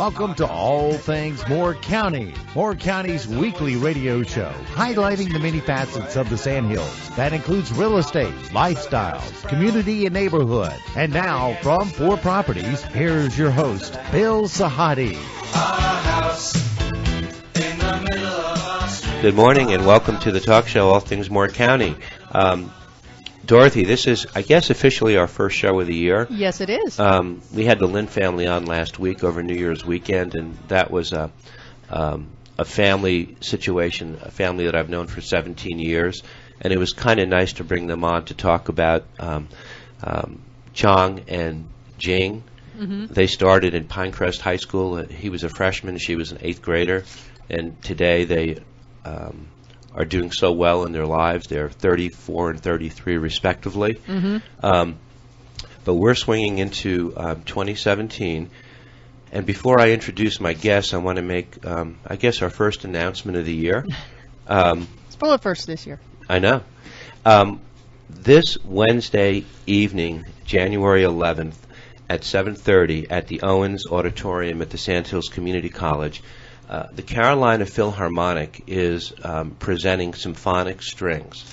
Welcome to All Things Moore County, Moore County's weekly radio show, highlighting the many facets of the Sandhills. That includes real estate, lifestyles, community, and neighborhood. And now, from 4 Properties, here's your host, Bill Sahadi. Good morning and welcome to the talk show, All Things Moore County. Dorothy, this is, I guess, officially our first show of the year. Yes, it is. We had the Lynn family on last week over New Year's weekend, and that was a family situation, a family that I've known for 17 years, and it was kind of nice to bring them on to talk about Chong and Jing. Mm-hmm. They started in Pinecrest High School. He was a freshman, she was an 8th grader, and today they are doing so well in their lives. They're 34 and 33 respectively. Mm-hmm. But we're swinging into 2017. And before I introduce my guests, I want to make, I guess, our first announcement of the year. It's full of firsts this year. I know. This Wednesday evening, January 11th, at 7:30 at the Owens Auditorium at the Sandhills Community College, the Carolina Philharmonic is presenting Symphonic Strings,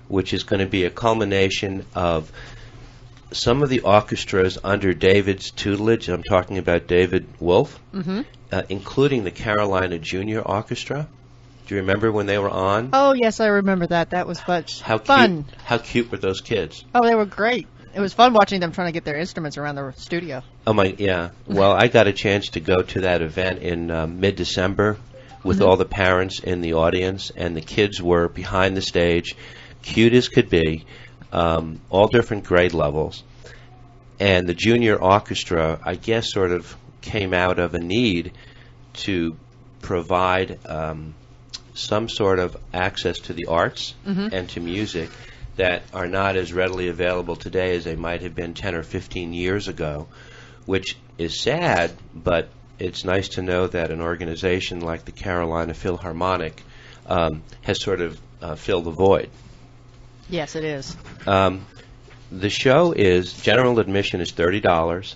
which is going to be a culmination of some of the orchestras under David's tutelage. I'm talking about David Wolf, mm-hmm. Including the Carolina Junior Orchestra. Do you remember when they were on? Oh, yes, I remember that. That was fun. How cute were those kids? Oh, they were great. It was fun watching them trying to get their instruments around the studio. Oh, my, yeah. Well, I got a chance to go to that event in mid-December with mm-hmm. all the parents in the audience, and the kids were behind the stage, cute as could be, all different grade levels. And the junior orchestra, I guess, sort of came out of a need to provide some sort of access to the arts mm-hmm. and to music that are not as readily available today as they might have been 10 or 15 years ago, which is sad, but it's nice to know that an organization like the Carolina Philharmonic has sort of filled the void. Yes, it is. The show is, general admission is $30.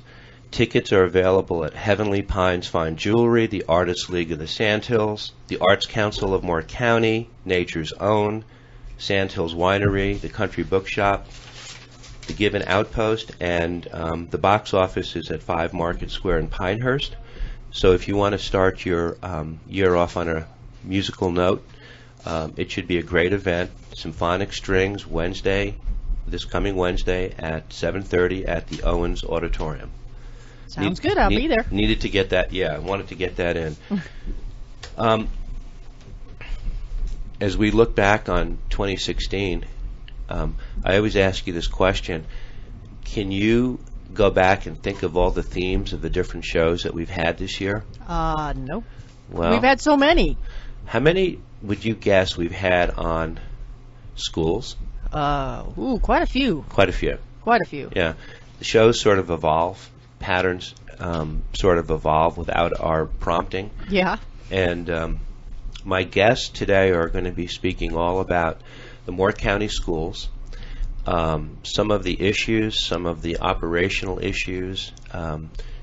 Tickets are available at Heavenly Pines Fine Jewelry, the Artists League of the Sandhills, the Arts Council of Moore County, Nature's Own, Sandhills Winery, the Country Bookshop, the Gibbon Outpost, and the box office is at 5 Market Square in Pinehurst. So if you want to start your year off on a musical note, it should be a great event. Symphonic Strings, this coming Wednesday at 7:30 at the Owens Auditorium. Sounds good. I'll be there. Needed to get that. Yeah, I wanted to get that in. As we look back on 2016, I always ask you this question. Can you go back and think of all the themes of the different shows that we've had this year? No. Well, we've had so many. How many would you guess we've had on schools? Quite a few. Quite a few. Quite a few. Yeah. The shows sort of evolve. Patterns sort of evolve without our prompting. Yeah. And my guests today are going to be speaking all about the Moore County schools, some of the issues, some of the operational issues.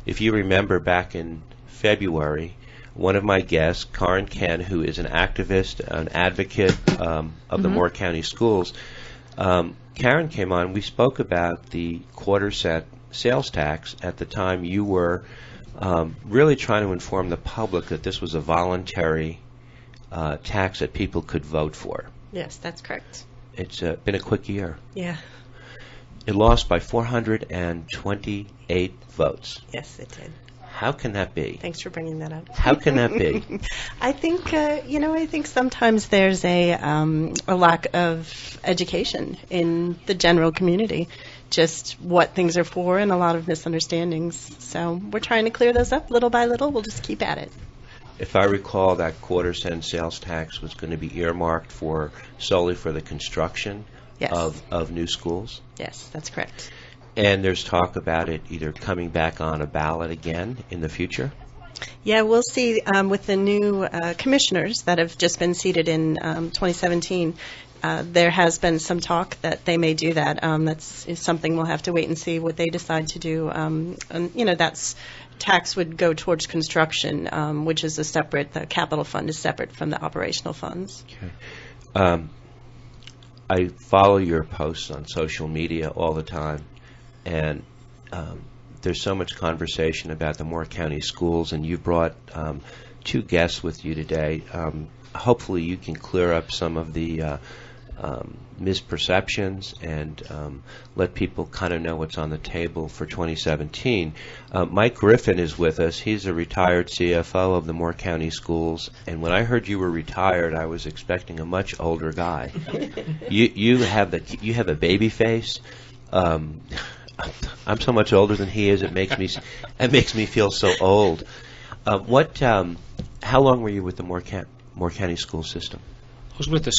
If you remember back in February, one of my guests, Karen Ken, who is an activist, an advocate of mm-hmm. the Moore County schools, Karen came on. We spoke about the quarter-cent sales tax. At the time, you were really trying to inform the public that this was a voluntary tax that people could vote for. Yes, that's correct. It's been a quick year. Yeah. It lost by 428 votes. Yes, it did. How can that be? Thanks for bringing that up. How can that be? I think, I think sometimes there's a lack of education in the general community, just what things are for and a lot of misunderstandings. So we're trying to clear those up little by little. We'll just keep at it. If I recall, that quarter-cent sales tax was going to be earmarked solely for the construction yes. of new schools? Yes, that's correct. And there's talk about it either coming back on a ballot again in the future? Yeah, we'll see with the new commissioners that have just been seated in 2017. There has been some talk that they may do that. Is something we'll have to wait and see what they decide to do. And, that's tax would go towards construction, which is the capital fund is separate from the operational funds. Okay. I follow your posts on social media all the time, and there's so much conversation about the Moore County schools, and you brought two guests with you today. Hopefully you can clear up some of the misperceptions and let people kind of know what's on the table for 2017. Mike Griffin is with us. He's a retired CFO of the Moore County Schools, and when I heard you were retired, I was expecting a much older guy. You have a baby face. I'm so much older than he is. It makes me feel so old. How long were you with the Moore County school system? I was with the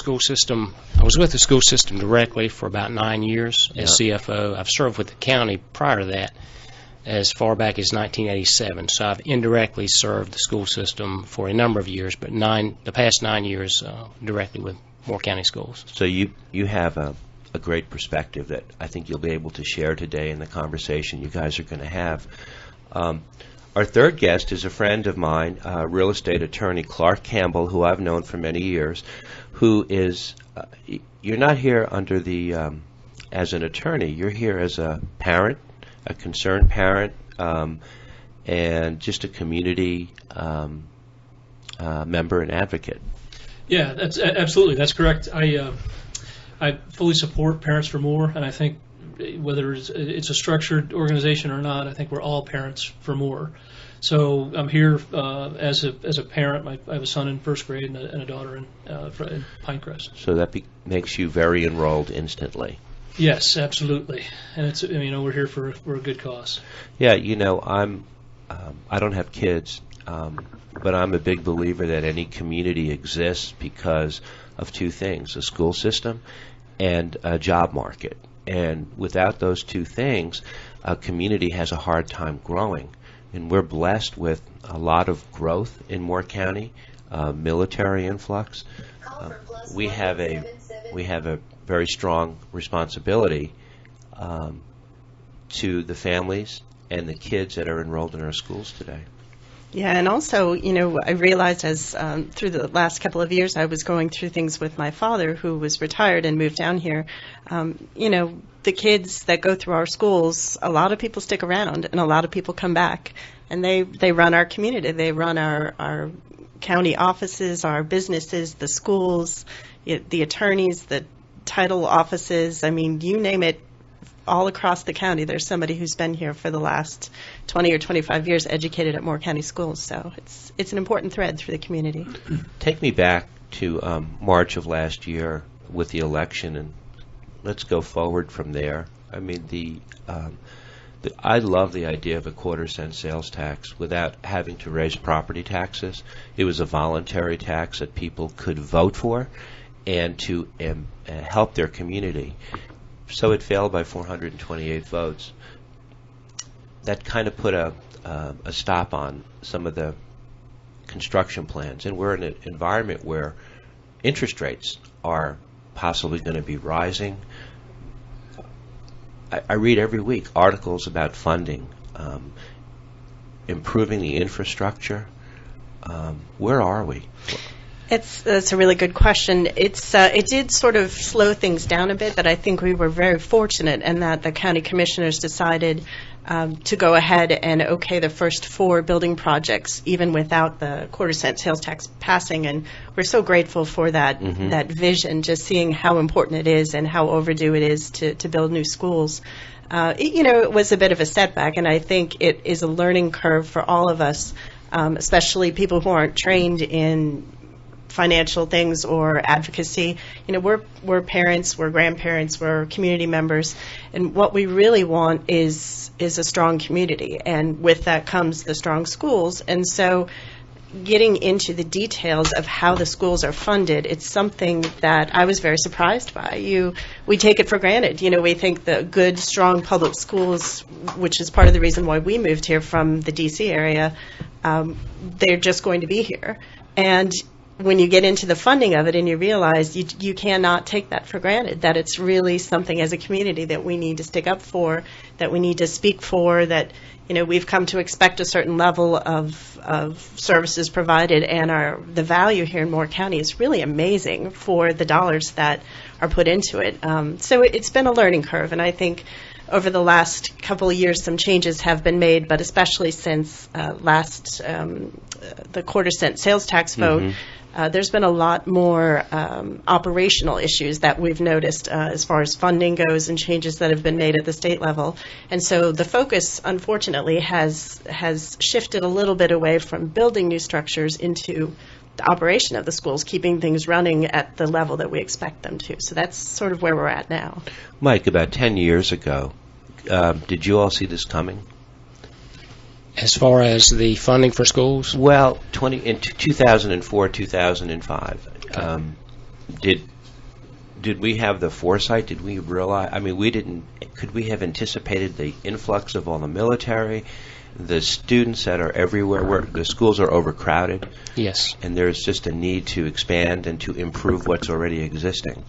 school system directly for about 9 years as CFO. I've served with the county prior to that as far back as 1987. So I've indirectly served the school system for a number of years, but the past 9 years directly with Moore County Schools. So you have a great perspective that I think you'll be able to share today in the conversation you guys are going to have. Our third guest is a friend of mine, real estate attorney Clark Campbell, who I've known for many years, who is, you're not here under the, as an attorney, you're here as a parent, a concerned parent, and just a community member and advocate. Yeah, that's correct. I fully support Parents for More, and I think whether it's a structured organization or not, I think we're all parents for more. So I'm here as a parent. I have a son in first grade and a daughter in Pinecrest. So that makes you very enrolled instantly. Yes, absolutely. And it's we're here for a good cause. Yeah, I don't have kids, but I'm a big believer that any community exists because of two things: a school system and a job market. And without those two things, a community has a hard time growing. And we're blessed with a lot of growth in Moore County, military influx. We have a very strong responsibility to the families and the kids that are enrolled in our schools today. Yeah, and also, I realized as through the last couple of years, I was going through things with my father, who was retired and moved down here. The kids that go through our schools, a lot of people stick around, and a lot of people come back, and they run our community. They run our county offices, our businesses, the schools, the attorneys, the title offices. I mean, you name it. All across the county, there's somebody who's been here for the last 20 or 25 years, educated at Moore County Schools. So it's an important thread through the community. Take me back to March of last year with the election, and let's go forward from there. I mean, I love the idea of a quarter-cent sales tax without having to raise property taxes. It was a voluntary tax that people could vote for and to help their community. So it failed by 428 votes. That kind of put a stop on some of the construction plans. And we're in an environment where interest rates are possibly going to be rising. I read every week articles about funding, improving the infrastructure. Where are we? That's a really good question. It did sort of slow things down a bit, but I think we were very fortunate in that the county commissioners decided to go ahead and okay the first 4 building projects, even without the quarter-cent sales tax passing. And we're so grateful for that that vision, just seeing how important it is and how overdue it is to build new schools. It was a bit of a setback, and I think it is a learning curve for all of us, especially people who aren't trained in financial things or advocacy. We're parents, we're grandparents, we're community members, and what we really want is a strong community, and with that comes the strong schools. And so getting into the details of how the schools are funded, it's something that I was very surprised by. We take it for granted. We think the good, strong public schools, which is part of the reason why we moved here from the D.C. area, they're just going to be here. And when you get into the funding of it and you realize you cannot take that for granted, that it's really something as a community that we need to stick up for, that we need to speak for, that we've come to expect a certain level of services provided, and the value here in Moore County is really amazing for the dollars that are put into it. So it's been a learning curve, and I think over the last couple of years some changes have been made, but especially since the quarter-cent sales tax vote, there's been a lot more operational issues that we've noticed as far as funding goes, and changes that have been made at the state level. And so the focus, unfortunately, has shifted a little bit away from building new structures into the operation of the schools, keeping things running at the level that we expect them to. So that's sort of where we're at now. Mike, about 10 years ago, did you all see this coming? As far as the funding for schools? Well, in 2004, 2005, did we have the foresight? Did we realize? I mean, we didn't. Could we have anticipated the influx of all the military, the students that are everywhere? Where the schools are overcrowded. Yes. And there's just a need to expand and to improve what's already existing.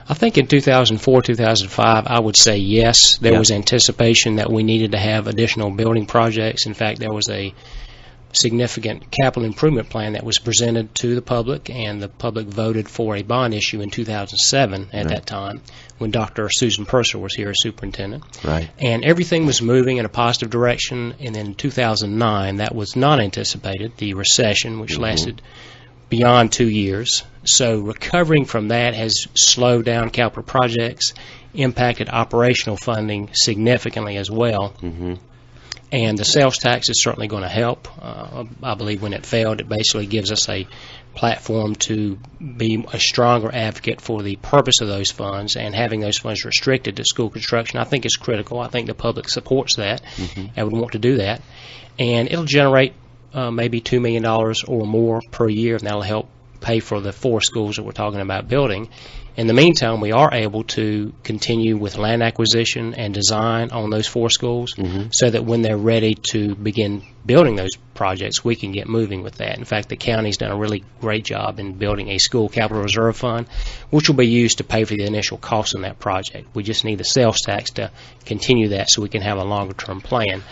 I think in 2004, 2005, I would say yes. There was anticipation that we needed to have additional building projects. In fact, there was a significant capital improvement plan that was presented to the public, and the public voted for a bond issue in 2007 at that time, when Dr. Susan Purser was here as superintendent. Right. And everything was moving in a positive direction. And then in 2009, that was not anticipated, the recession, which lasted beyond 2 years. So recovering from that has slowed down capital projects, impacted operational funding significantly as well. And the sales tax is certainly going to help. I believe when it failed, it basically gives us a platform to be a stronger advocate for the purpose of those funds, and having those funds restricted to school construction, I think is critical. I think the public supports that and would want to do that. And it'll generate maybe $2 million or more per year, and that'll help pay for the 4 schools that we're talking about building. In the meantime, we are able to continue with land acquisition and design on those 4 schools, so that when they're ready to begin building those projects, we can get moving with that. In fact, the county's done a really great job in building a school capital reserve fund, which will be used to pay for the initial cost of that project. We just need the sales tax to continue that so we can have a longer-term plan.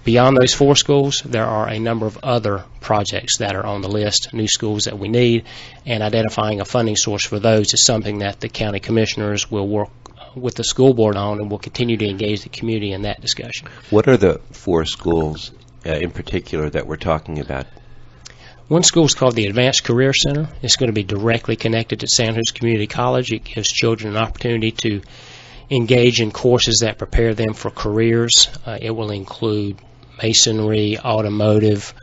Beyond those 4 schools, there are a number of other projects that are on the list, new schools that we need, and identifying a funding source for those is something that the county commissioners will work with the school board on, and will continue to engage the community in that discussion. What are the 4 schools in particular that we're talking about? One school is called the Advanced Career Center. It's going to be directly connected to Sandhurst Community College. It gives children an opportunity to engage in courses that prepare them for careers. It will include masonry, automotive,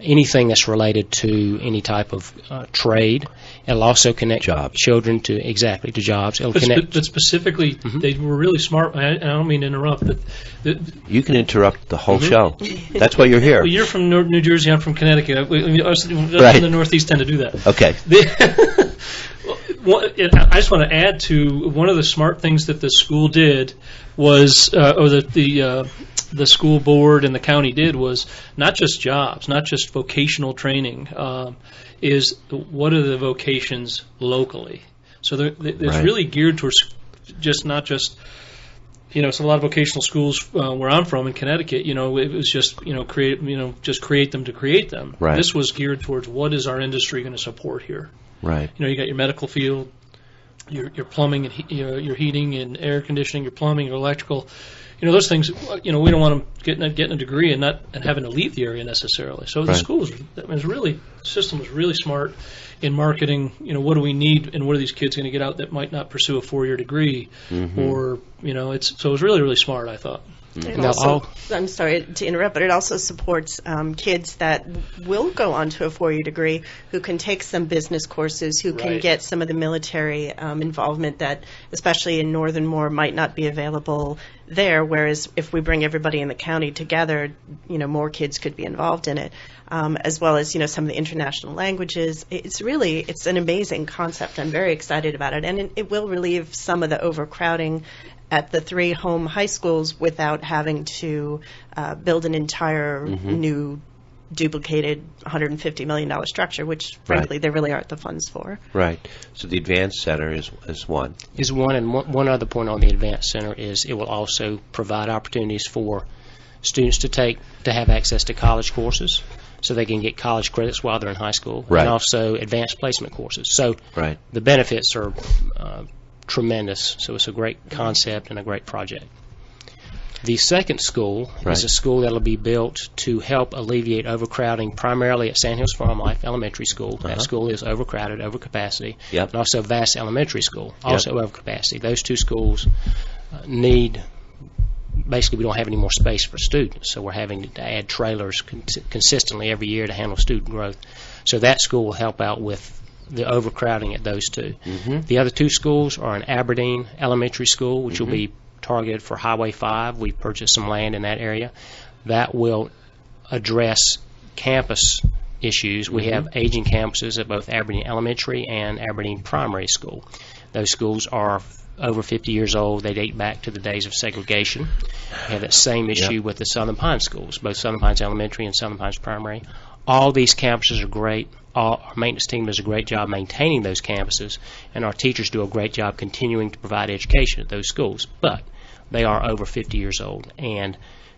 anything that's related to any type of trade. It'll also connect children to jobs. It'll connect. But specifically, they were really smart. I don't mean to interrupt, but you can interrupt the whole show. That's why you're here. Well, you're from New Jersey. I'm from Connecticut. Us in the Northeast tend to do that. Okay. I just want to add to one of the smart things that the school did was, or that the school board and the county did, was not just jobs, not just vocational training, is what are the vocations locally. So there's really geared towards not just, it's a lot of vocational schools where I'm from in Connecticut. It was just create them to create them. Right. This was geared towards what is our industry going to support here. Right. You got your medical field, your plumbing and your heating and air conditioning, your plumbing, your electrical. Those things. We don't want them getting a degree and having to leave the area necessarily. So the school the system was really smart in marketing. What do we need, and what are these kids going to get out that might not pursue a 4-year degree, or so it was really, really smart, I thought. I'm sorry to interrupt, but it also supports kids that will go on to a 4-year degree, who can take some business courses, who can get some of the military involvement that, especially in Northern Moore, might not be available there. Whereas if we bring everybody in the county together, more kids could be involved in it, as well as some of the international languages. It's an amazing concept. I'm very excited about it, and it will relieve some of the overcrowding at the 3 home high schools without having to build an entire new duplicated $150 million structure, which frankly there really aren't the funds for. Right. So the Advanced Center is one. Is one, and one other point on the Advanced Center is it will also provide opportunities for students to have access to college courses, so they can get college credits while they're in high school, Right. and also advanced placement courses. So Right. the benefits are tremendous. So it's a great concept and a great project. The second school Right. is a school that will be built to help alleviate overcrowding, primarily at Sandhills Farm Life Elementary School. That school is overcrowded, over capacity. Yep. And also Vass Elementary School, also over capacity. Those two schools need. Basically, we don't have any more space for students, so we're having to add trailers consistently every year to handle student growth. So that school will help out with the overcrowding at those two. Mm-hmm. The other two schools are an Aberdeen Elementary School, which will be targeted for Highway 5. We've purchased some land in that area. That will address campus issues. We have aging campuses at both Aberdeen Elementary and Aberdeen Primary School. Those schools are over 50 years old. They date back to the days of segregation. We have that same issue with the Southern Pines schools, both Southern Pines Elementary and Southern Pines Primary. All these campuses are great. Our maintenance team does a great job maintaining those campuses, and our teachers do a great job continuing to provide education at those schools. But they are over 50 years old, and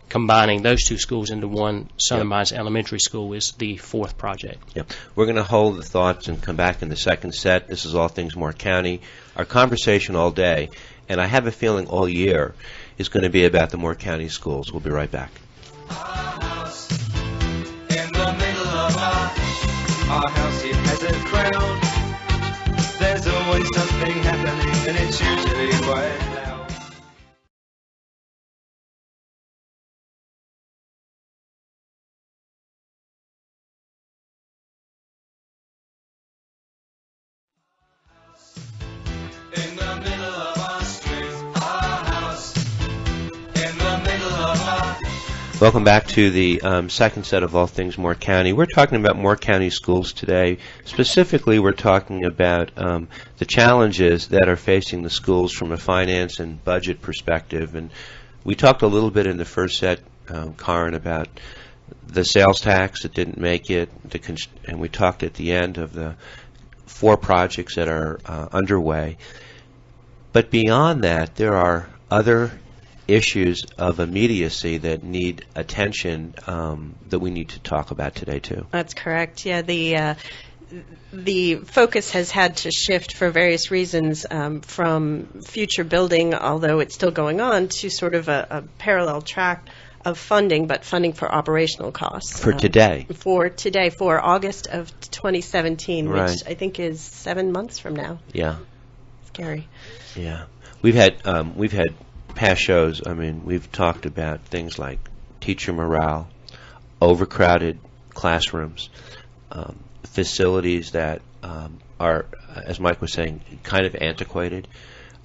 combining those two schools into one Southern Pines Elementary School is the fourth project. Yep. We're going to hold the thoughts and come back in the second set. This is All Things Moore County. Our conversation all day, and I have a feeling all year, is going to be about the Moore County schools. We'll be right back. In the middle of our house, it has a crowd. There's always something happening, and it's usually quite loud. In the middle of our street, our house. In the middle of our Welcome back to the second set of All Things Moore County. We're talking about Moore County schools today. Specifically, we're talking about the challenges that are facing the schools from a finance and budget perspective. And we talked a little bit in the first set, Karen, about the sales tax that didn't make it, and we talked at the end of the 4 projects that are underway. But beyond that, there are other issues of immediacy that need attention that we need to talk about today too. That's correct. Yeah, the focus has had to shift for various reasons from future building, although it's still going on, to sort of a parallel track of funding, but funding for operational costs. For today. For August of 2017, Right. which I think is 7 months from now. Yeah. Scary. Yeah. We've had past shows. I mean, we've talked about things like teacher morale, overcrowded classrooms, facilities that are, as Mike was saying, kind of antiquated.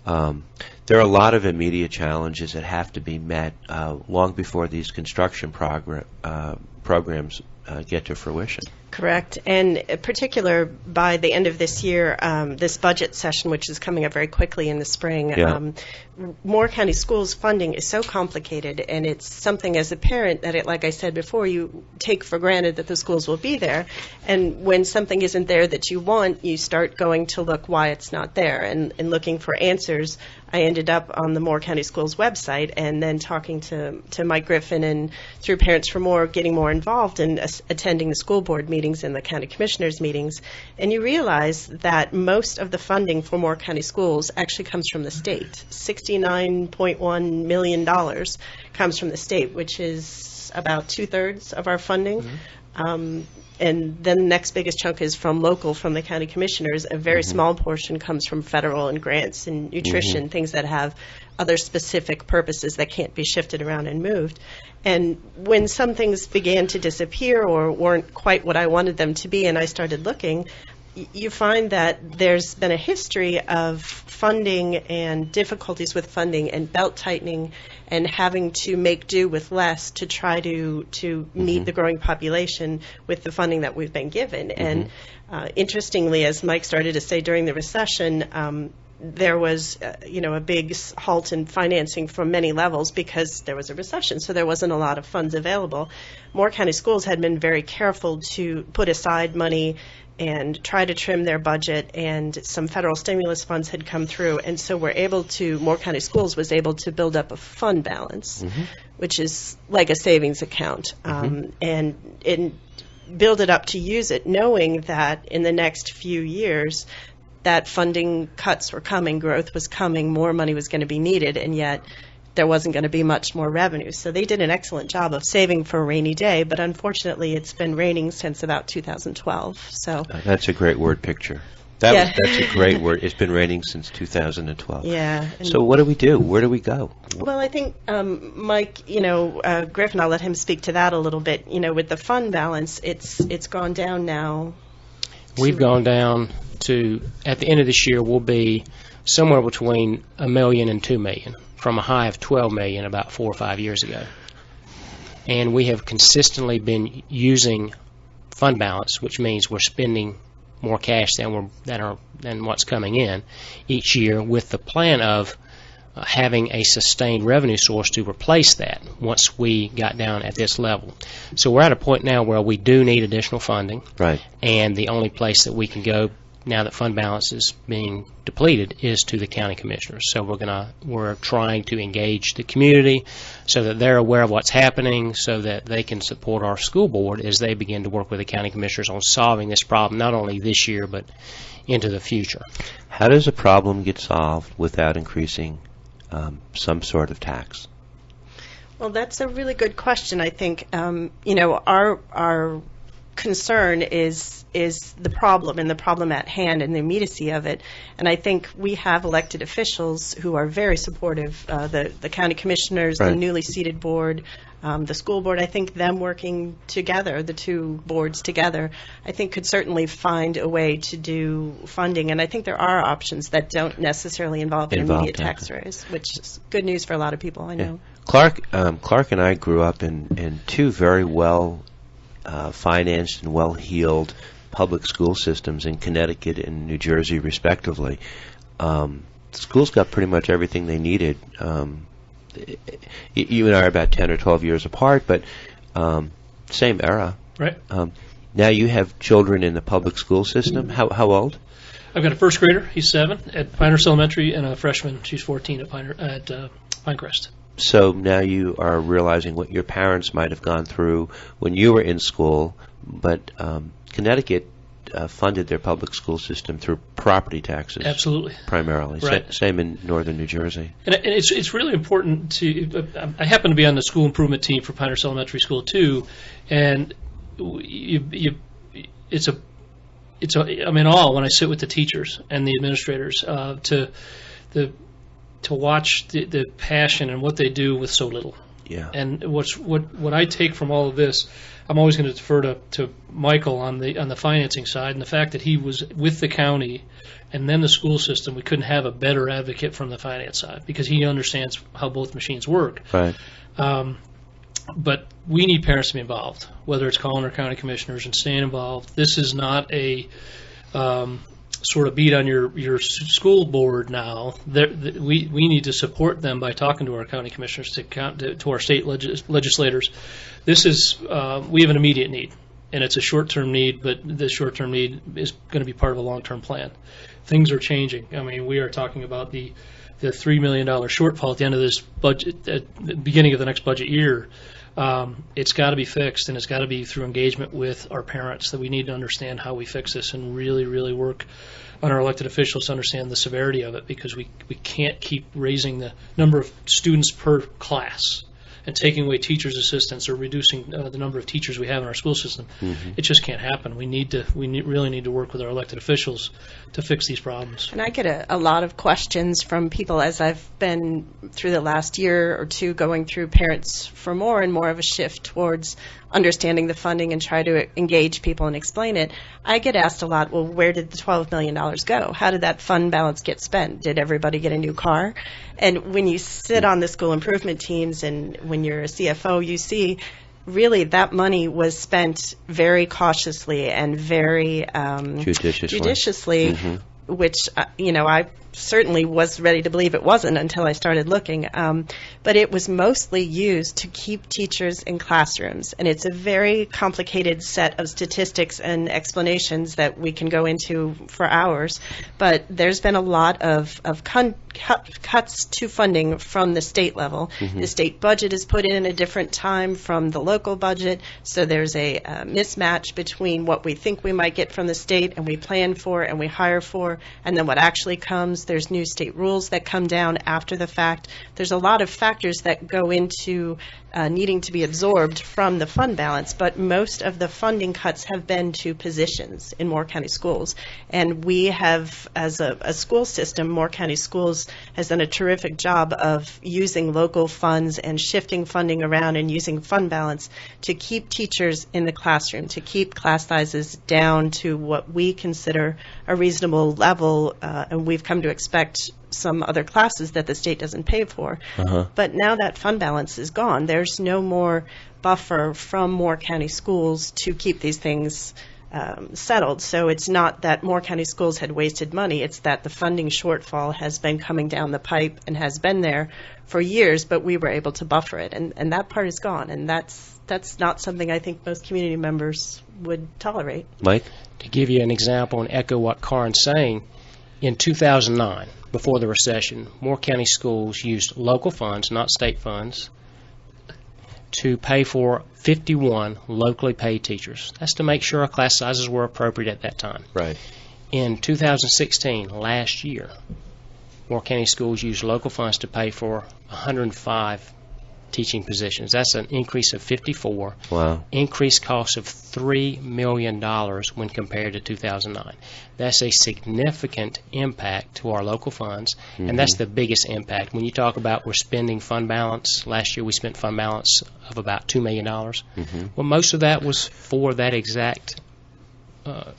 There are a lot of immediate challenges that have to be met long before these construction programs get to fruition. Correct. And in particular, by the end of this year, this budget session, which is coming up very quickly in the spring, Yeah. Moore County Schools funding is so complicated, and it's something as a parent that, like I said before, you take for granted that the schools will be there. And when something isn't there that you want, you start going to look why it's not there and looking for answers. I ended up on the Moore County Schools website and then talking to Mike Griffin and through Parents for More, getting more involved in attending the school board meetings and the county commissioners meetings. And you realize that most of the funding for Moore County Schools actually comes from the state. $69.1 million comes from the state, which is about 2/3 of our funding. And then the next biggest chunk is from local, from the county commissioners. A very small portion comes from federal and grants and nutrition, things that have other specific purposes that can't be shifted around and moved. And when some things began to disappear or weren't quite what I wanted them to be, and I started looking, you find that there's been a history of funding and difficulties with funding and belt tightening and having to make do with less to try to meet the growing population with the funding that we've been given. And interestingly, as Mike started to say during the recession, there was, a big halt in financing from many levels because there was a recession, so there wasn't a lot of funds available. Moore County Schools had been very careful to put aside money and try to trim their budget, and some federal stimulus funds had come through, and so Moore County Schools was able to build up a fund balance, which is like a savings account, and build it up to use it, knowing that in the next few years that funding cuts were coming, growth was coming, more money was going to be needed, and yet there wasn't going to be much more revenue. So they did an excellent job of saving for a rainy day, but unfortunately it's been raining since about 2012. So That's a great word picture. Yeah. That's a great word. It's been raining since 2012. yeah. So what do we do? Where do we go? Well, I think Mike, Griffin, I'll let him speak to that a little bit. With the fund balance, it's gone down now. We've gone down to, at the end of this year, we'll be somewhere between $1 million and $2 million, from a high of $12 million about 4 or 5 years ago. And we have consistently been using fund balance, which means we're spending more cash than what's coming in each year, with the plan of having a sustained revenue source to replace that once we got down at this level. So we're at a point now where we do need additional funding, Right. and the only place that we can go now that fund balance is being depleted is to the county commissioners. So we're trying to engage the community so that they're aware of what's happening, so that they can support our school board as they begin to work with the county commissioners on solving this problem, not only this year but into the future. How does a problem get solved without increasing some sort of tax? Well, that's a really good question. I think our concern is the problem and the problem at hand and the immediacy of it. And I think we have elected officials who are very supportive. The county commissioners, Right. the newly seated board, the school board. I think them working together, the two boards together, I think could certainly find a way to do funding. And I think there are options that don't necessarily involve an immediate tax raise, which is good news for a lot of people, I know. Clark and I grew up in two very well financed and well-heeled public school systems in Connecticut and New Jersey, respectively. The schools got pretty much everything they needed. You and I are about 10 or 12 years apart, but same era. Right. Now you have children in the public school system. How old? I've got a first grader. He's 7 at Pinehurst Elementary, and a freshman. She's 14 at Pinecrest. So now you are realizing what your parents might have gone through when you were in school, but Connecticut funded their public school system through property taxes. Absolutely. Primarily. Right. Same in northern New Jersey. And it's really important to. I happen to be on the school improvement team for Pinehurst Elementary School too, and I'm in awe when I sit with the teachers and the administrators to watch the passion and what they do with so little. Yeah. And what I take from all of this, I'm always going to defer to Michael on the financing side, and the fact that he was with the county and then the school system. We couldn't have a better advocate from the finance side because he understands how both machines work. Right. But we need parents to be involved, whether it's calling our county commissioners and staying involved. This is not a sort of beat on your school board now. We need to support them by talking to our county commissioners, to our state legislators. This is we have an immediate need, and it's a short-term need, but this short-term need is going to be part of a long-term plan. Things are changing. I mean, we are talking about the $3 million shortfall at the end of this budget, at the beginning of the next budget year. It's got to be fixed, and it's got to be through engagement with our parents, that we need to understand how we fix this and really, really work on our elected officials to understand the severity of it, because we can't keep raising the number of students per class and taking away teachers' assistants or reducing the number of teachers we have in our school system. Mm-hmm. It just can't happen. We really need to work with our elected officials to fix these problems. And I get a lot of questions from people as I've been through the last year or two going through Parents for More and more of a shift towards understanding the funding and try to engage people and explain it. I get asked a lot, well, where did the $12 million go? How did that fund balance get spent? Did everybody get a new car? And when you sit on the school improvement teams and when you're a CFO, you see really that money was spent very cautiously and very judiciously, mm-hmm. which, I certainly was ready to believe it wasn't until I started looking. But it was mostly used to keep teachers in classrooms. And it's a very complicated set of statistics and explanations that we can go into for hours. But there's been a lot of cuts to funding from the state level. The state budget is put in a different time from the local budget, so there's a mismatch between what we think we might get from the state and we plan for and we hire for, and then what actually comes. There's new state rules that come down after the fact. There's a lot of factors that go into needing to be absorbed from the fund balance, but most of the funding cuts have been to positions in Moore County Schools. And we have, as a school system, Moore County Schools has done a terrific job of using local funds and shifting funding around and using fund balance to keep teachers in the classroom, to keep class sizes down to what we consider a reasonable level, and we've come to expect some other classes that the state doesn't pay for. But now that fund balance is gone, there's no more buffer from Moore County Schools to keep these things settled. So it's not that Moore County Schools had wasted money, it's that the funding shortfall has been coming down the pipe and has been there for years, but we were able to buffer it, and that part is gone, and that's not something I think most community members would tolerate. Mike? To give you an example and echo what Karen's saying, in 2009, before the recession, Moore County Schools used local funds, not state funds, to pay for 51 locally paid teachers. That's to make sure our class sizes were appropriate at that time. Right. In 2016, last year, Moore County Schools used local funds to pay for 105 teaching positions. That's an increase of 54. Wow. Increased cost of $3 million when compared to 2009. That's a significant impact to our local funds, and that's the biggest impact. When you talk about we're spending fund balance, last year we spent fund balance of about $2 million. Well, most of that was for that exact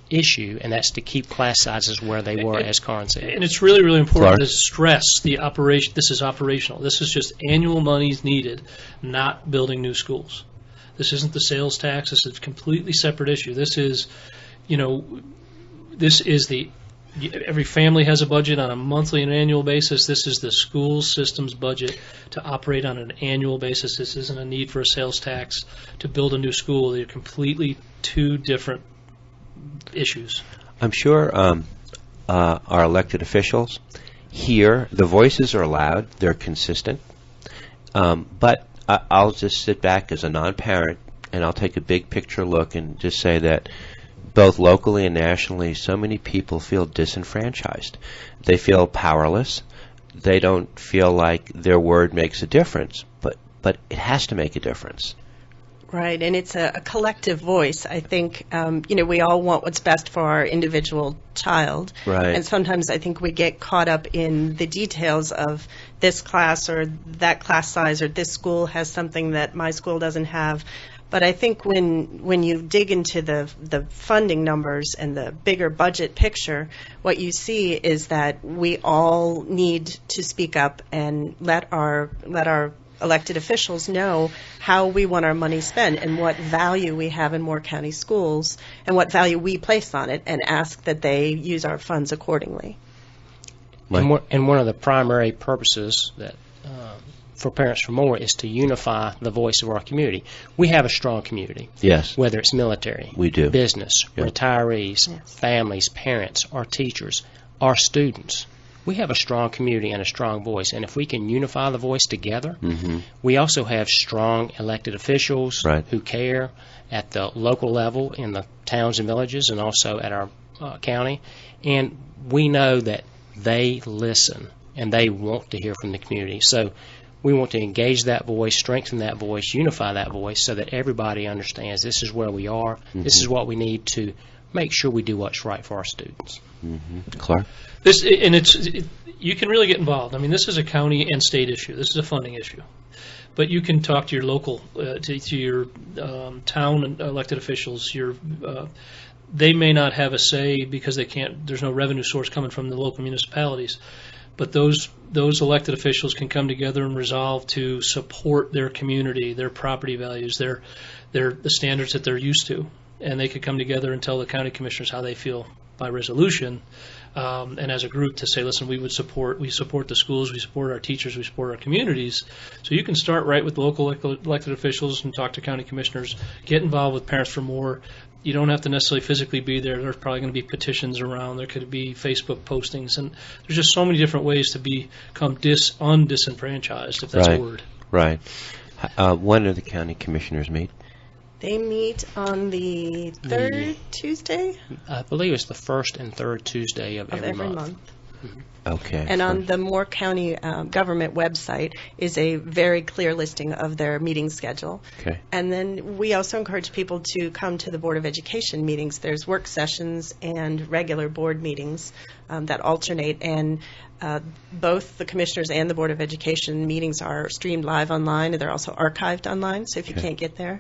issue, and that's to keep class sizes where they were, as Karen said. And it's really, really important Clark? to stress the operation. This is operational. This is just annual monies needed, not building new schools. This isn't the sales tax. This is a completely separate issue. This is, every family has a budget on a monthly and annual basis. This is the school system's budget to operate on an annual basis. This isn't a need for a sales tax to build a new school. They're completely two different issues. I'm sure our elected officials here, the voices are loud, they're consistent, but I'll just sit back as a non-parent and I'll take a big picture look and just say that both locally and nationally, so many people feel disenfranchised. They feel powerless. They don't feel like their word makes a difference, but it has to make a difference. Right, and it's a collective voice. I think, we all want what's best for our individual child. Right. And sometimes I think we get caught up in the details of this class or that class size or this school has something that my school doesn't have. But I think when you dig into the funding numbers and the bigger budget picture, what you see is that we all need to speak up and let our elected officials know how we want our money spent and what value we have in Moore County Schools and what value we place on it, and ask that they use our funds accordingly. And one of the primary purposes that for Parents for More is to unify the voice of our community. We have a strong community. Yes. Whether it's military, We do. business, Yep. retirees, families, parents, our teachers, our students. We have a strong community and a strong voice, and if we can unify the voice together, we also have strong elected officials Right. who care at the local level in the towns and villages and also at our county, and we know that they listen and they want to hear from the community. So we want to engage that voice, strengthen that voice, unify that voice so that everybody understands this is where we are, this is what we need to make sure we do what's right for our students. Clark? You can really get involved. I mean, this is a county and state issue. This is a funding issue. But you can talk to your local, to your town and elected officials. They may not have a say because they can't. There's no revenue source coming from the local municipalities. But those elected officials can come together and resolve to support their community, their property values, the standards that they're used to, and they could come together and tell the county commissioners how they feel by resolution, and as a group to say, listen, we support the schools, we support our teachers, we support our communities. So you can start right with local elected officials and talk to county commissioners, get involved with Parents for More. You don't have to necessarily physically be there. There's probably going to be petitions around. There could be Facebook postings, and there's just so many different ways to become undisenfranchised, if that's Right. a word. Right. When do the county commissioners meet? They meet on the third Tuesday I believe it's the first and third Tuesday of of every month. Okay. And on the Moore County government website is a very clear listing of their meeting schedule. Okay. And then we also encourage people to come to the Board of Education meetings. There's work sessions and regular board meetings that alternate, and both the commissioners and the Board of Education meetings are streamed live online, and they're also archived online, so if you Okay. can't get there.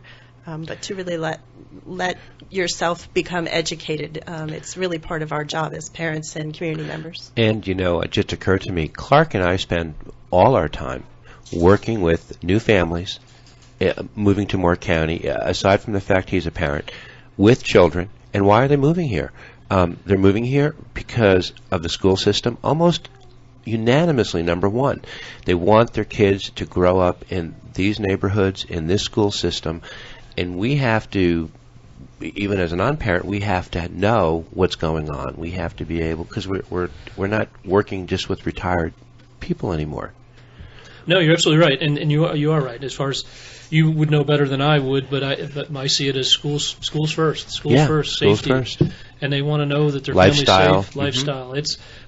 But to really let yourself become educated, it's really part of our job as parents and community members. And, it just occurred to me, Clark and I spend all our time working with new families, moving to Moore County, aside from the fact he's a parent, with children. And why are they moving here? They're moving here because of the school system, almost unanimously, number one. They want their kids to grow up in these neighborhoods, in this school system, and we have to, even as a non-parent, we have to know what's going on. We have to be able, because we're not working just with retired people anymore. No, you're absolutely right, and you are right. As far as you would know better than I would, but I see it as schools first, Yeah, first, schools safety, first. and they want to know that their Lifestyle. family's safe, lifestyle.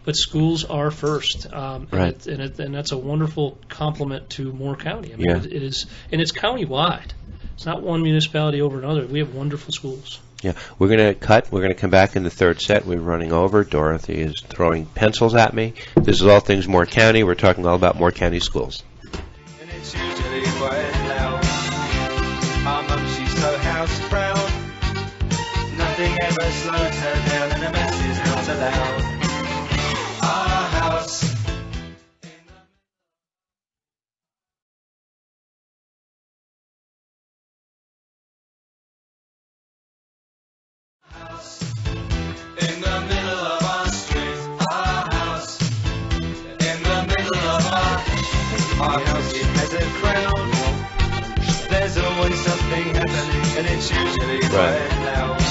But schools are first, Right. and that's a wonderful compliment to Moore County. I mean, Yeah. it is, and it's countywide. It's not one municipality over another. We have wonderful schools. Yeah, we're going to cut. We're going to come back in the third set. We're running over. Dorothy is throwing pencils at me. This is All Things Moore County. We're talking all about Moore County schools. And it's usually quite loud. Our mum, she's so house proud. Nothing ever slows her down, and a mess is not allowed. Our house. In the middle of our street, our house. In the middle of our house, it has a crown. There's always something happening, and it's usually Right. quite loud.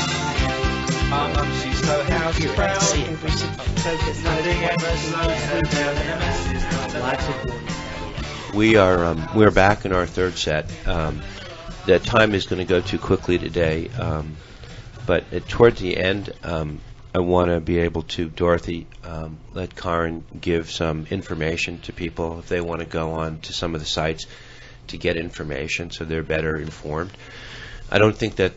Our mum, she's so house I proud. think we should focus on Nothing ever slows her down, and a mess is not allowed. We're back in our third set. The time is going to go too quickly today, but towards the end, I want to be able to, Dorothy, let Karen give some information to people if they want to go on to some of the sites to get information so they're better informed. I don't think that.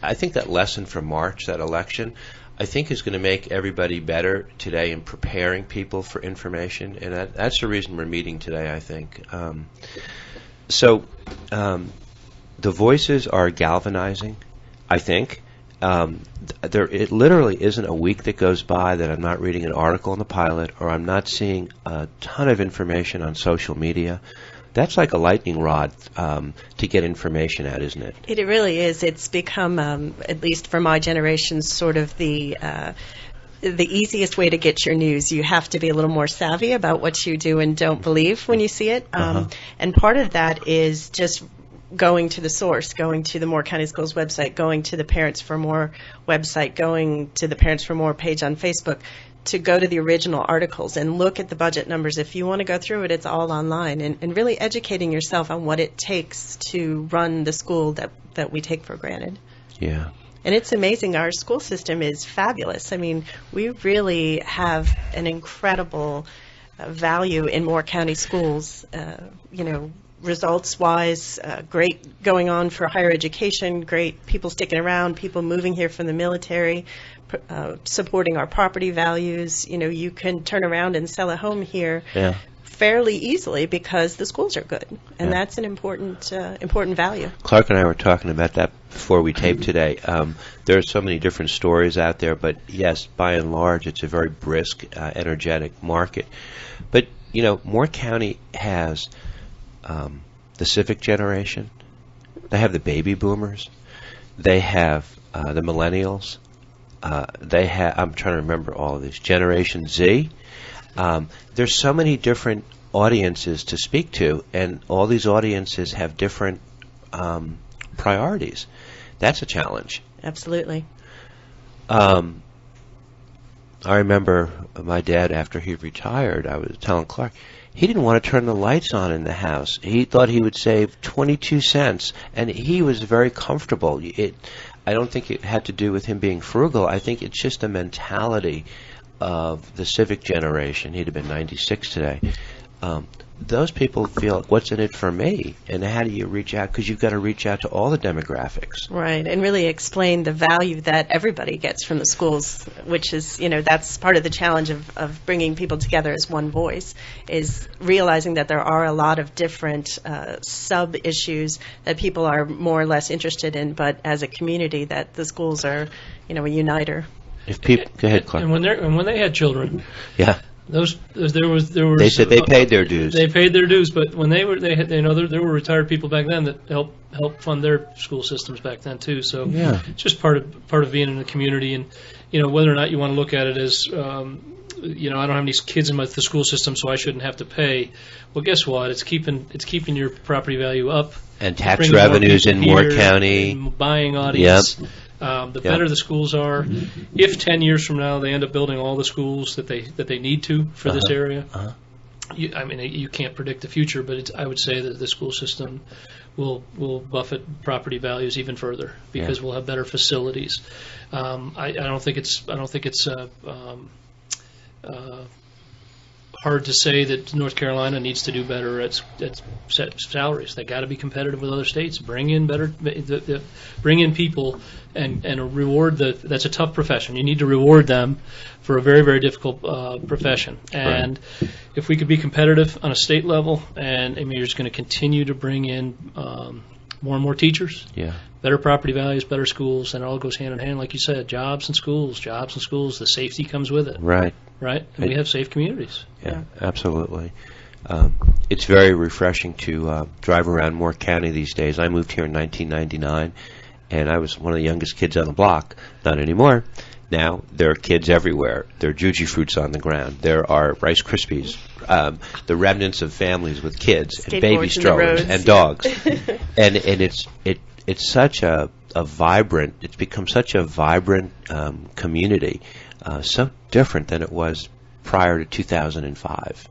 I think that lesson from March, that election, I think is going to make everybody better today in preparing people for information, and that's the reason we're meeting today, I think. The voices are galvanizing, I think. It literally isn't a week that goes by that I'm not reading an article in the Pilot or I'm not seeing a ton of information on social media. That's like a lightning rod to get information at, isn't it? It really is. It's become, at least for my generation, sort of the easiest way to get your news. You have to be a little more savvy about what you do and don't believe when you see it. And part of that is just going to the source, going to the Moore County Schools website, going to the Parents for More website, going to the Parents for More page on Facebook, to go to the original articles and look at the budget numbers. If you want to go through it, it's all online, and really educating yourself on what it takes to run the school that we take for granted. Yeah. And it's amazing. Our school system is fabulous. I mean, we really have an incredible value in Moore County schools, results-wise, great going on for higher education, great people sticking around, people moving here from the military, supporting our property values. You can turn around and sell a home here fairly easily because the schools are good, and that's an important value. Clark and I were talking about that before we taped today. There are so many different stories out there, but yes, by and large, it's a very brisk, energetic market. But, Moore County has the civic generation. They have the baby boomers. They have the millennials. They have. I'm trying to remember all of these. Generation Z. There's so many different audiences to speak to, and all these audiences have different priorities. That's a challenge. Absolutely. I remember my dad, after he retired, I was telling Clark, he didn't want to turn the lights on in the house. He thought he would save 22 cents, and he was very comfortable. I don't think it had to do with him being frugal. I think it's just a mentality of the civic generation. He'd have been 96 today. Those people feel, what's in it for me? And how do you reach out? Because you've got to reach out to all the demographics. Right, and really explain the value that everybody gets from the schools, which is, that's part of the challenge of bringing people together as one voice, is realizing that there are a lot of different sub-issues that people are more or less interested in, but as a community that the schools are, a uniter. If people, go ahead, Clark. And when they had children, yeah. There was. They said they paid their dues. They paid their dues, but when there were retired people back then that helped fund their school systems back then too. So yeah. It's just part of being in the community, and whether or not you want to look at it as I don't have any kids in the school system, so I shouldn't have to pay. Well, guess what? It's keeping your property value up and tax revenues in Moore County, and buying audience. Yep. The better the schools are. If 10 years from now they end up building all the schools that they need to for this area, you can't predict the future, but I would say that the school system will buffet property values even further because we'll have better facilities. I don't think it's hard to say that North Carolina needs to do better at salaries. They got to be competitive with other states. Bring in people and reward that's a tough profession. You need to reward them for a very, very difficult profession. And if we could be competitive on a state level, and you're just going to continue to bring in more and more teachers, better property values, better schools, and it all goes hand in hand, like you said, jobs and schools. The safety comes with it. Right. And we have safe communities. Yeah, absolutely. It's very refreshing to drive around Moore County these days. I moved here in 1999, and I was one of the youngest kids on the block. Not anymore. Now there are kids everywhere. There are Juji fruits on the ground. There are Rice Krispies. The remnants of families with kids and baby strollers and dogs. and it's such a vibrant. It's become such a vibrant community. So different than it was prior to 2005.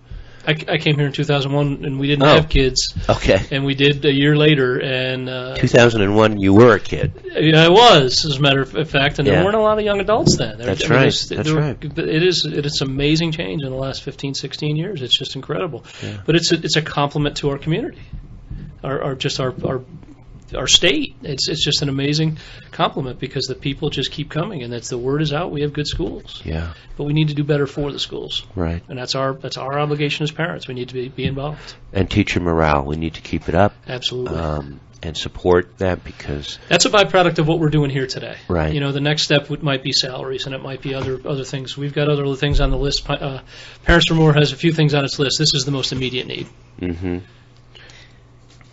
I came here in 2001, and we didn't have kids. Okay. And we did a year later. And 2001, you were a kid. Yeah, I was, as a matter of fact, and there weren't a lot of young adults then. That's right. It's amazing change in the last 15, 16 years. It's just incredible. Yeah. But it's a compliment to our community, our state. It's just an amazing compliment because the people just keep coming, and the word is out. We have good schools. Yeah. But we need to do better for the schools. Right. And that's our obligation as parents. We need to be involved. And teacher morale. We need to keep it up. Absolutely. And support that because that's a byproduct of what we're doing here today. Right. The next step might be salaries, and it might be other things. We've got other things on the list. Parents for More has a few things on its list. This is the most immediate need. Mm-hmm.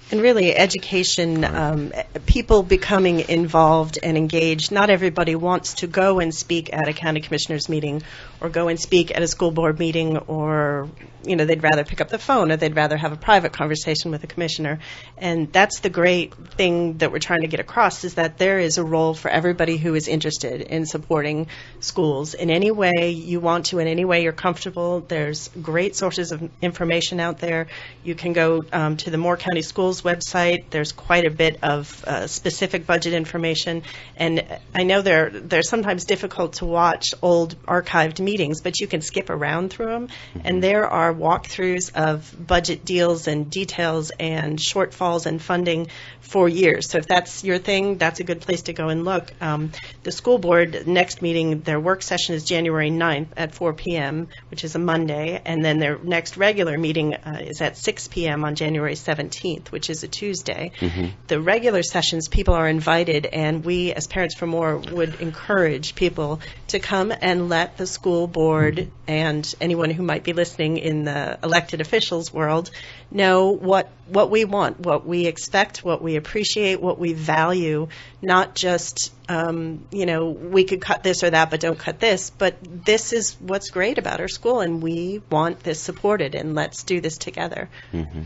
And really, education, people becoming involved and engaged. Not everybody wants to go and speak at a county commissioners meeting or go and speak at a school board meeting, or they'd rather pick up the phone, or they'd rather have a private conversation with a commissioner. And that's the great thing that we're trying to get across, is that there is a role for everybody who is interested in supporting schools in any way you want to, in any way you're comfortable. There's great sources of information out there. You can go to the Moore County Schools website. There's quite a bit of specific budget information, and I know they're sometimes difficult to watch old archived meetings, but you can skip around through them, and there are walkthroughs of budget deals and details and shortfalls and funding for years. So if that's your thing, that's a good place to go and look. The school board next meeting, their work session is January 9th at 4 p.m., which is a Monday, and then their next regular meeting is at 6 p.m. on January 17th, which which is a Tuesday. Mm-hmm. The regular sessions, people are invited, and we, as Parents for More, would encourage people to come and let the school board and anyone who might be listening in the elected officials world know what we want, what we expect, what we appreciate, what we value, not just, we could cut this or that, but don't cut this, but this is what's great about our school, and we want this supported, and let's do this together. Mm-hmm.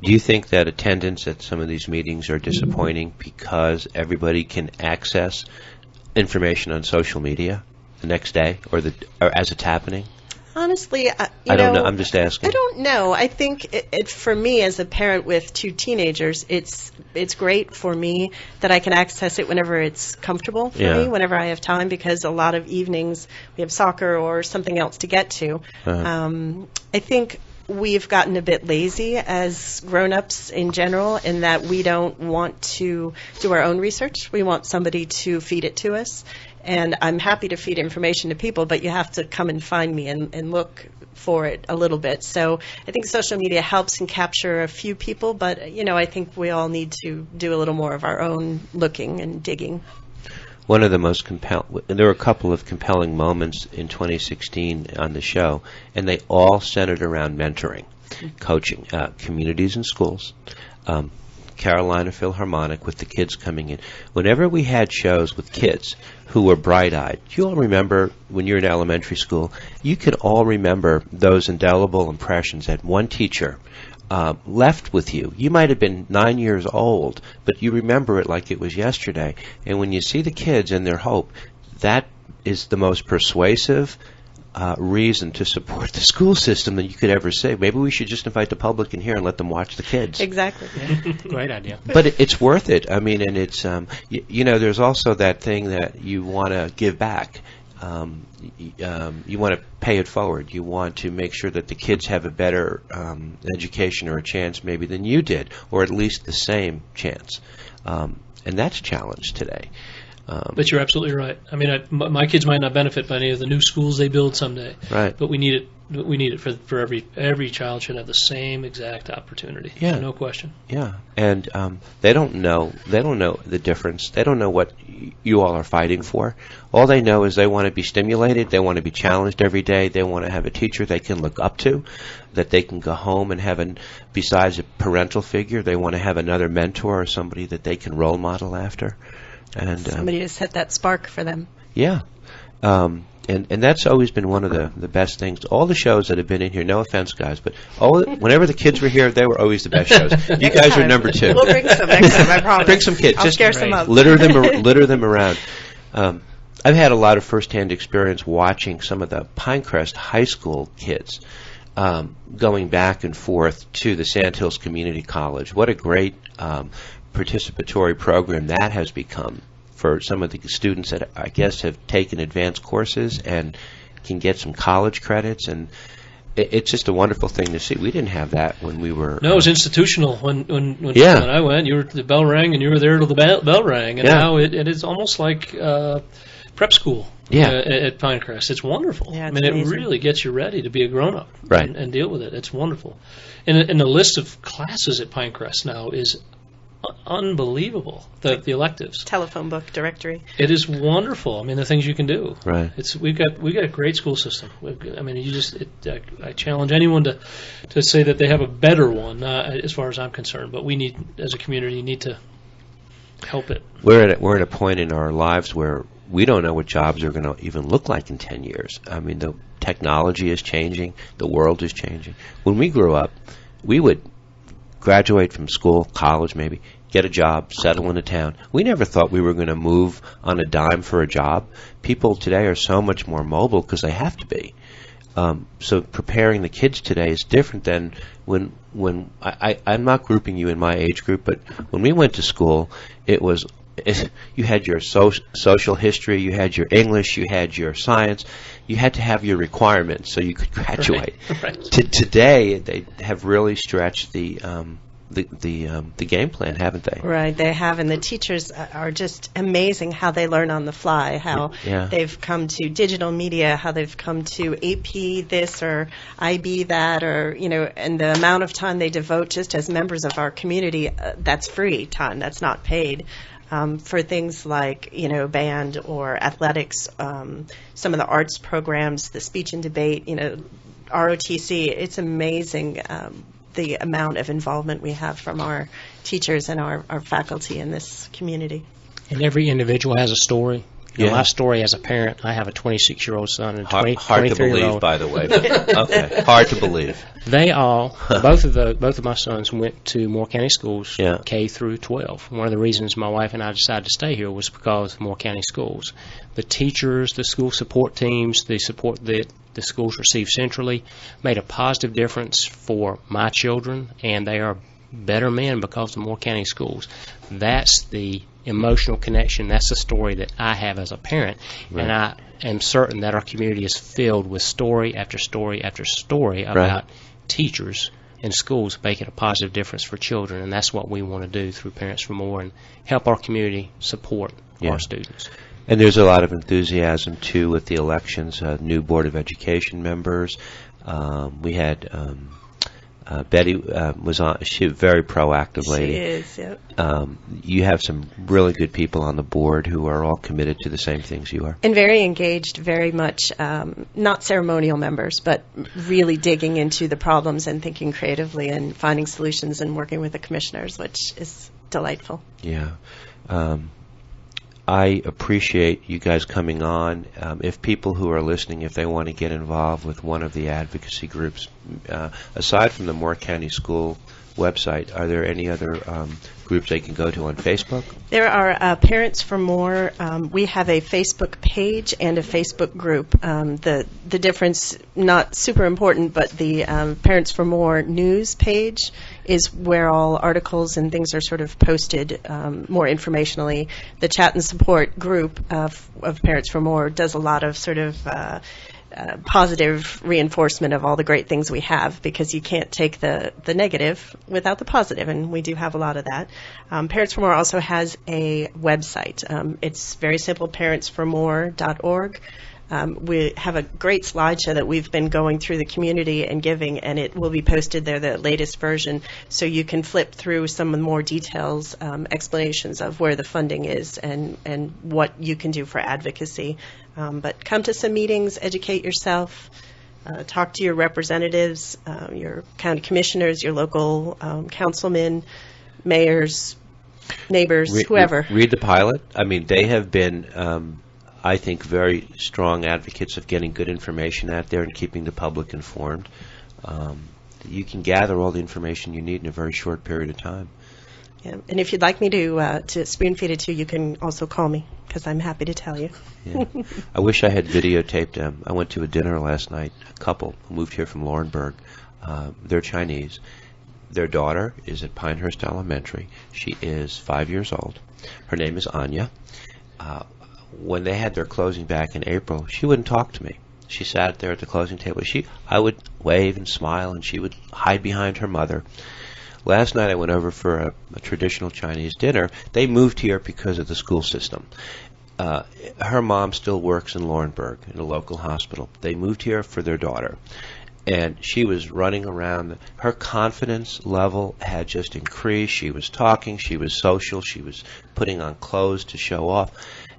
Do you think that attendance at some of these meetings are disappointing because everybody can access information on social media the next day or as it's happening? Honestly, I don't know. I'm just asking. I don't know. I think for me, as a parent with 2 teenagers, it's great for me that I can access it whenever it's comfortable for me, whenever I have time, because a lot of evenings we have soccer or something else to get to. I think we've gotten a bit lazy as grown-ups in general in that we don't want to do our own research. We want somebody to feed it to us. And I'm happy to feed information to people, but you have to come and find me and look for it a little bit. So I think social media helps and capture a few people, but, I think we all need to do a little more of our own looking and digging. One of the most there were a couple of compelling moments in 2016 on the show, and they all centered around mentoring, coaching, communities and schools, Carolina Philharmonic with the kids coming in. Whenever we had shows with kids who were bright-eyed, you all remember when you were in elementary school, you could all remember those indelible impressions that one teacher left with you. You might have been 9 years old, but you remember it like it was yesterday. And when you see the kids and their hope, that is the most persuasive reason to support the school system that you could ever say. Maybe we should just invite the public in here and let them watch the kids. Exactly. Great idea. But it's worth it. I mean, and it's, there's also that thing that you want to give back. You want to pay it forward. You want to make sure that the kids have a better education or a chance maybe than you did, or at least the same chance. And that's a challenge today. But you're absolutely right. I mean, my kids might not benefit by any of the new schools they build someday. Right. But we need it. We need it for every child should have the same exact opportunity. Yeah. No question. Yeah. And they don't know the difference. They don't know what you all are fighting for. All they know is they want to be stimulated. They want to be challenged every day. They want to have a teacher they can look up to, that they can go home and have besides a parental figure, they want to have another mentor or somebody that they can role model after. And somebody to set that spark for them. Yeah. And that's always been one of the best things. All the shows that have been in here, no offense, guys, but whenever the kids were here, they were always the best shows. You guys are number 2. We'll bring some next time, I promise. Bring some kids. I'll just scare some up. litter them around. I've had a lot of firsthand experience watching some of the Pinecrest High School kids going back and forth to the Sandhills Community College. What a great participatory program that has become for some of the students that I guess have taken advanced courses and can get some college credits, and it's just a wonderful thing to see. We didn't have that when we were. No, it was institutional when I went. The bell rang and you were there till the bell rang, and now it is almost like prep school. At Pinecrest, it's wonderful. Yeah, I mean, amazing. it really gets you ready to be a grown-up, right, and deal with it. It's wonderful, and the list of classes at Pinecrest now is unbelievable. The electives, telephone book directory. It is wonderful. I mean, the things you can do. Right. We got a great school system. I mean, I challenge anyone to say that they have a better one, as far as I'm concerned. But we need, as a community, need to help it. We're at a point in our lives where we don't know what jobs are going to even look like in 10 years. I mean, the technology is changing. The world is changing. When we grew up, we would graduate from school, college maybe, get a job, settle in a town. We never thought we were going to move on a dime for a job. People today are so much more mobile because they have to be. So preparing the kids today is different than when I'm not grouping you in my age group, but when we went to school, you had your social history, you had your English, you had your science. You had to have your requirements so you could graduate. Right. Today, they have really stretched the the game plan, haven't they? Right, they have, and the teachers are just amazing how they learn on the fly, how Yeah. they've come to digital media, how they've come to AP this or IB that, or, and the amount of time they devote just as members of our community, that's free time, that's not paid. For things like, band or athletics, some of the arts programs, the speech and debate, ROTC, it's amazing the amount of involvement we have from our teachers and our faculty in this community. And every individual has a story. Yeah. My story as a parent, I have a 26-year-old son and a Hard to 23-year-old. believe, by the way. Okay, hard to believe. They all, both of my sons went to Moore County schools, Yeah. K through 12. One of the reasons my wife and I decided to stay here was because of Moore County schools. The teachers, the school support teams, the support that the schools receive centrally made a positive difference for my children, and they are better men because of Moore County schools. That's the emotional connection. That's the story that I have as a parent, Right. and I am certain that our community is filled with story after story after story about teachers and schools making a positive difference for children, and that's what we want to do through Parents for More and help our community support Yeah. our students. And there's a lot of enthusiasm, too, with the elections, new Board of Education members. We had Betty was on. She was a very proactive lady. She is, yep. You have some really good people on the board who are all committed to the same things you are. And very engaged, very much, not ceremonial members, but really digging into the problems and thinking creatively and finding solutions and working with the commissioners, which is delightful. Yeah. I appreciate you guys coming on. If people who are listening, if they want to get involved with one of the advocacy groups, aside from the Moore County School website, are there any other groups they can go to on Facebook? There are Parents for More. We have a Facebook page and a Facebook group. The difference, not super important, but the Parents for More news page is where all articles and things are sort of posted more informationally. The Chat and Support group of Parents for More does a lot of sort of positive reinforcement of all the great things we have, because you can't take the negative without the positive, and we do have a lot of that. Parents for More also has a website. It's very simple, parentsformore.org. We have a great slideshow that we've been going through the community and giving, and it will be posted there, the latest version, so you can flip through some more details, explanations of where the funding is and what you can do for advocacy. But come to some meetings, educate yourself, talk to your representatives, your county commissioners, your local councilmen, mayors, neighbors, whoever. Read the pilot. I mean, they have been, I think, very strong advocates of getting good information out there and keeping the public informed. You can gather all the information you need in a very short period of time. Yeah. And if you'd like me to spoon feed it to you, you can also call me, because I'm happy to tell you. Yeah. I wish I had videotaped them. I went to a dinner last night, a couple who moved here from Laurinburg. They're Chinese. Their daughter is at Pinehurst Elementary. She is 5 years old. Her name is Anya. When they had their closing back in April, she wouldn't talk to me. She sat there at the closing table. I would wave and smile, and she would hide behind her mother. Last night I went over for a traditional Chinese dinner. They moved here because of the school system. Her mom still works in Laurinburg in a local hospital. They moved here for their daughter. And she was running around. Her confidence level had just increased. She was talking. She was social. She was putting on clothes to show off.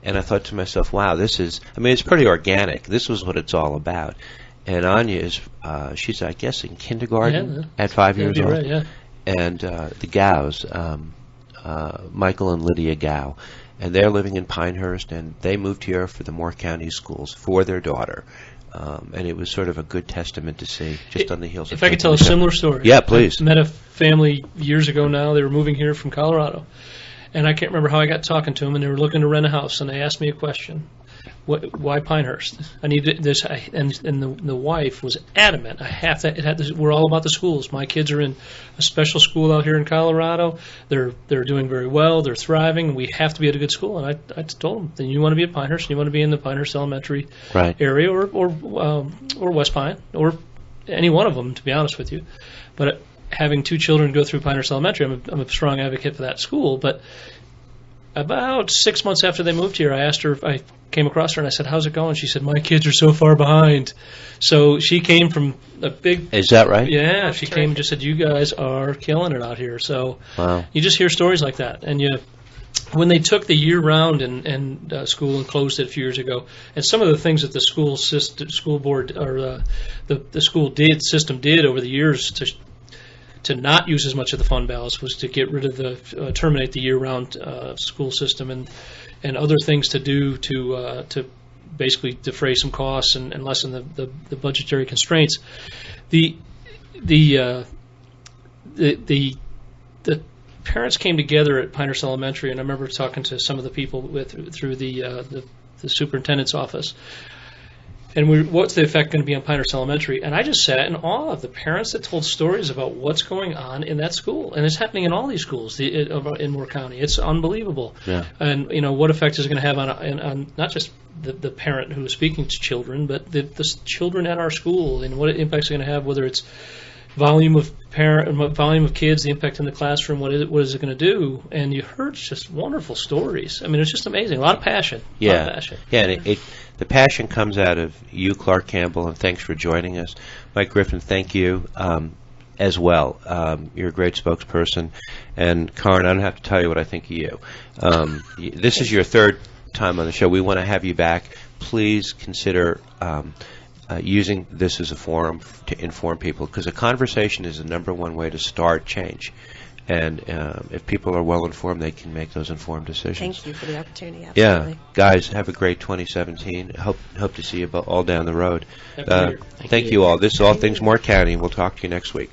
And I thought to myself, wow, it's pretty organic. This was what it's all about. And Anya she's, I guess, in kindergarten at 5 years old. Right, yeah. And the Gau's, Michael and Lydia Gao, and they're living in Pinehurst, and they moved here for the Moore County schools for their daughter. And it was sort of a good testament to see, just on the heels of... If I could tell a similar story. Yeah, please. I met a family years ago now. They were moving here from Colorado. And I can't remember how I got talking to them, and they were looking to rent a house, and they asked me a question. Why Pinehurst? I need this, and the wife was adamant. We're all about the schools. My kids are in a special school out here in Colorado. They're doing very well. They're thriving. We have to be at a good school. And I told them, then you want to be at Pinehurst. You want to be in the Pinehurst Elementary area, or West Pine, or any one of them, to be honest with you. But having 2 children go through Pinehurst Elementary, I'm a strong advocate for that school. But about 6 months after they moved here, I asked her, I came across her and I said, how's it going? She said, my kids are so far behind. So she came from a big... Is that right? Yeah, she came and just said, you guys are killing it out here. So Wow. you just hear stories like that. And when they took the year-round and school and closed it a few years ago, and some of the things that the school board or the school system did over the years to not use as much of the fund balance was to get rid of terminate the year-round school system and other things to do to basically defray some costs and lessen the budgetary constraints. The parents came together at Pinehurst Elementary, and I remember talking to some of the people through the superintendent's office. And what's the effect going to be on Pinehurst Elementary? And I just sat in awe of the parents that told stories about what's going on in that school. And it's happening in all these schools in Moore County. It's unbelievable. Yeah. And, what effect is it going to have on not just the parent who is speaking to children, but the children at our school, and what impacts it's going to have, whether it's volume of kids, the impact in the classroom, what is it going to do? And you heard just wonderful stories. I mean, it's just amazing. A lot of passion. Yeah. A lot of passion. Yeah, and the passion comes out of you, Clark Campbell, and thanks for joining us. Mike Griffin, thank you as well. You're a great spokesperson. And Karen, I don't have to tell you what I think of you. This is your 3rd time on the show. We want to have you back. Please consider using this as a forum to inform people, because a conversation is the #1 way to start change. And if people are well informed, they can make those informed decisions. Thank you for the opportunity. Yeah, Absolutely. guys, have a great 2017. Hope to see you all down the road. Happy New Year. Thank you all. This is All Things Moore County, and we'll talk to you next week.